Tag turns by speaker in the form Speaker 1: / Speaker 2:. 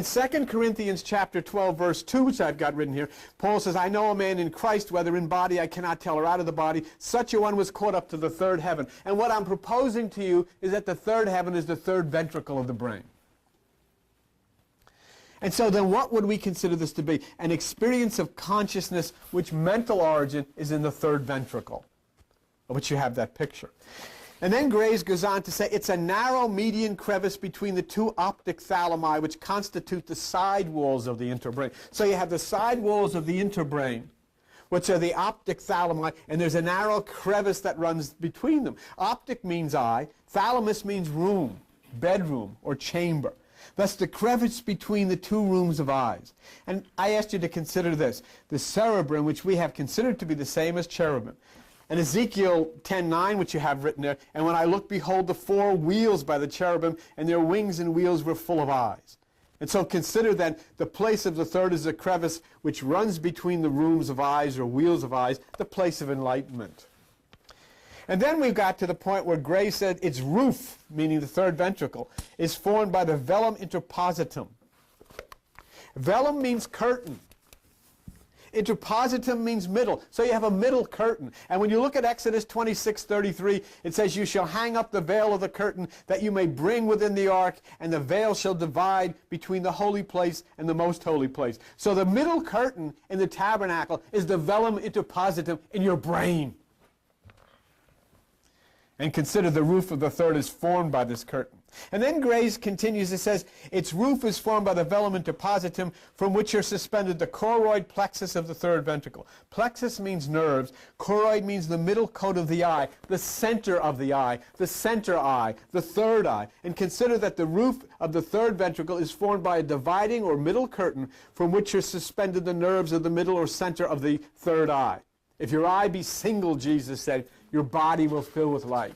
Speaker 1: In 2 Corinthians chapter 12, verse 2, which I've got written here, Paul says, I know a man in Christ, whether in body I cannot tell or out of the body, such a one was caught up to the third heaven. And what I'm proposing to you is that the third heaven is the third ventricle of the brain. And so then what would we consider this to be? An experience of consciousness which mental origin is in the third ventricle, of which you have that picture. And then Graves goes on to say it's a narrow median crevice between the two optic thalami which constitute the side walls of the interbrain. So you have the side walls of the interbrain, which are the optic thalami, and there's a narrow crevice that runs between them. Optic means eye, thalamus means room, bedroom, or chamber. Thus the crevice between the two rooms of eyes. And I asked you to consider this, the cerebrum, which we have considered to be the same as cherubim. And Ezekiel 10:9, which you have written there, and when I looked, behold, the four wheels by the cherubim, and their wings and wheels were full of eyes. And so consider then the place of the third is a crevice which runs between the rooms of eyes or wheels of eyes, the place of enlightenment. And then we got to the point where Gray said its roof, meaning the third ventricle, is formed by the velum interpositum. Velum means curtain. Interpositum means middle. So you have a middle curtain. And when you look at Exodus 26:33, it says, you shall hang up the veil of the curtain that you may bring within the ark, and the veil shall divide between the holy place and the most holy place. So the middle curtain in the tabernacle is the velum interpositum in your brain. And consider the roof of the third is formed by this curtain. And then Grace continues, it says, its roof is formed by the velum interpositum from which are suspended the choroid plexus of the third ventricle. Plexus means nerves. Choroid means the middle coat of the eye, the center of the eye, the center eye, the third eye. And consider that the roof of the third ventricle is formed by a dividing or middle curtain from which are suspended the nerves of the middle or center of the third eye. If your eye be single, Jesus said, your body will fill with light.